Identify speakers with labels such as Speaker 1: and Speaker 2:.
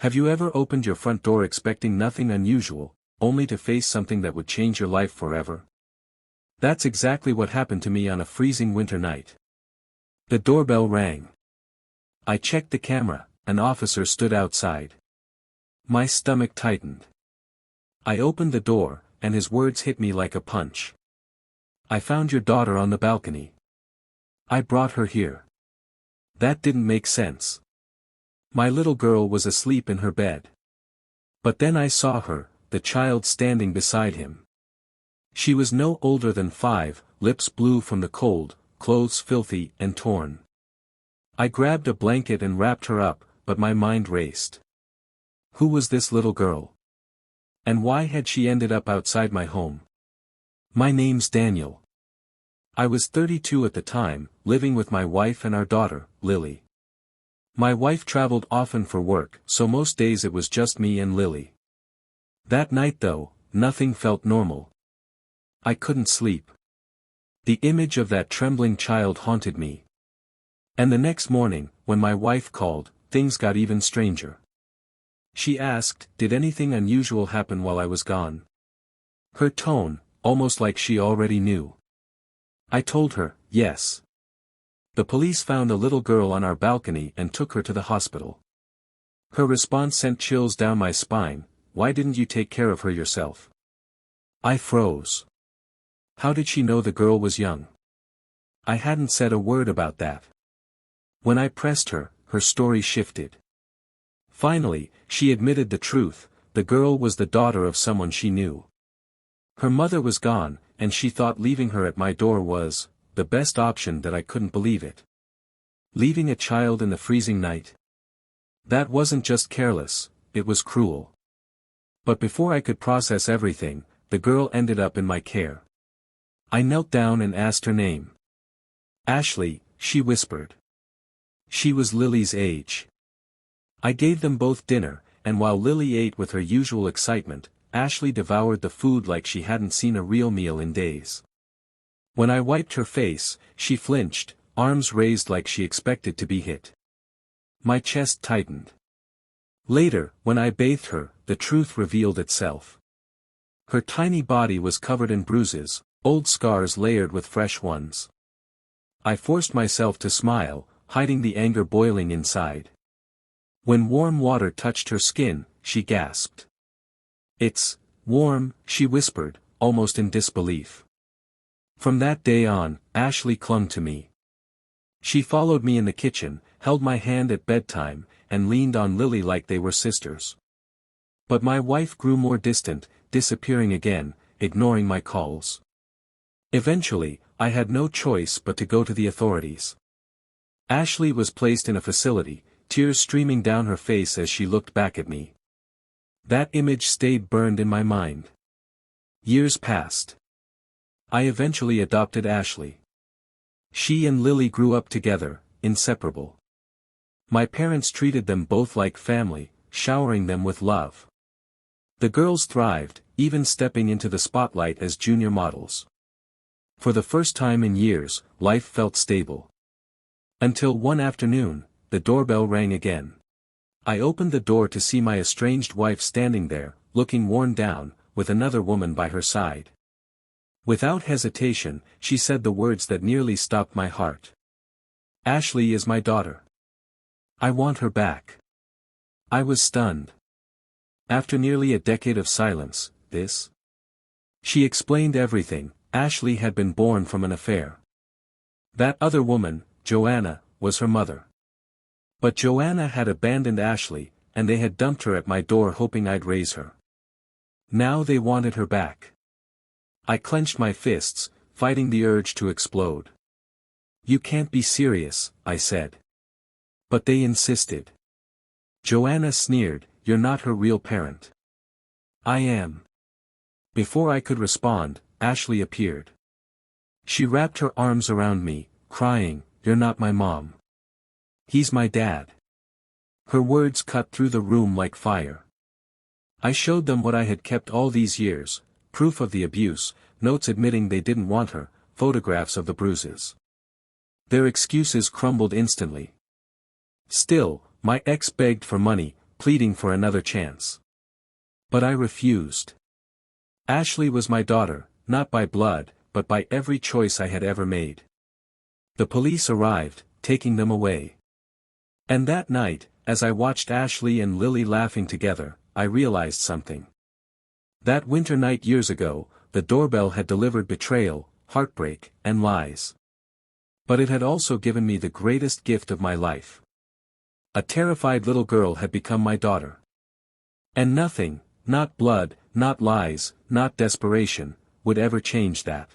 Speaker 1: Have you ever opened your front door expecting nothing unusual, only to face something that would change your life forever? That's exactly what happened to me on a freezing winter night. The doorbell rang. I checked the camera. An officer stood outside. My stomach tightened. I opened the door, and his words hit me like a punch. I found your daughter on the balcony. I brought her here. That didn't make sense. My little girl was asleep in her bed. But then I saw her, the child standing beside him. She was no older than 5, lips blue from the cold, clothes filthy and torn. I grabbed a blanket and wrapped her up, but my mind raced. Who was this little girl? And why had she ended up outside my home? My name's Daniel. I was 32 at the time, living with my wife and our daughter, Lily. My wife traveled often for work, so most days it was just me and Lily. That night though, nothing felt normal. I couldn't sleep. The image of that trembling child haunted me. And the next morning, when my wife called, things got even stranger. She asked, did anything unusual happen while I was gone? Her tone, almost like she already knew. I told her, yes. The police found a little girl on our balcony and took her to the hospital. Her response sent chills down my spine. Why didn't you take care of her yourself? I froze. How did she know the girl was young? I hadn't said a word about that. When I pressed her, her story shifted. Finally, she admitted the truth. The girl was the daughter of someone she knew. Her mother was gone, and she thought leaving her at my door was the best option. That I couldn't believe it. Leaving a child in the freezing night? That wasn't just careless, it was cruel. But before I could process everything, the girl ended up in my care. I knelt down and asked her name. Ashley, she whispered. She was Lily's age. I gave them both dinner, and while Lily ate with her usual excitement, Ashley devoured the food like she hadn't seen a real meal in days. When I wiped her face, she flinched, arms raised like she expected to be hit. My chest tightened. Later, when I bathed her, the truth revealed itself. Her tiny body was covered in bruises, old scars layered with fresh ones. I forced myself to smile, hiding the anger boiling inside. When warm water touched her skin, she gasped. It's warm, she whispered, almost in disbelief. From that day on, Ashley clung to me. She followed me in the kitchen, held my hand at bedtime, and leaned on Lily like they were sisters. But my wife grew more distant, disappearing again, ignoring my calls. Eventually, I had no choice but to go to the authorities. Ashley was placed in a facility, tears streaming down her face as she looked back at me. That image stayed burned in my mind. Years passed. I eventually adopted Ashley. She and Lily grew up together, inseparable. My parents treated them both like family, showering them with love. The girls thrived, even stepping into the spotlight as junior models. For the first time in years, life felt stable. Until one afternoon, the doorbell rang again. I opened the door to see my estranged wife standing there, looking worn down, with another woman by her side. Without hesitation, she said the words that nearly stopped my heart. Ashley is my daughter. I want her back. I was stunned. After nearly a decade of silence, this? She explained everything. Ashley had been born from an affair. That other woman, Joanna, was her mother. But Joanna had abandoned Ashley, and they had dumped her at my door hoping I'd raise her. Now they wanted her back. I clenched my fists, fighting the urge to explode. You can't be serious, I said. But they insisted. Joanna sneered, you're not her real parent. I am. Before I could respond, Ashley appeared. She wrapped her arms around me, crying, you're not my mom. He's my dad. Her words cut through the room like fire. I showed them what I had kept all these years, proof of the abuse, notes admitting they didn't want her, photographs of the bruises. Their excuses crumbled instantly. Still, my ex begged for money, pleading for another chance. But I refused. Ashley was my daughter, not by blood, but by every choice I had ever made. The police arrived, taking them away. And that night, as I watched Ashley and Lily laughing together, I realized something. That winter night years ago, the doorbell had delivered betrayal, heartbreak, and lies. But it had also given me the greatest gift of my life. A terrified little girl had become my daughter. And nothing, not blood, not lies, not desperation, would ever change that.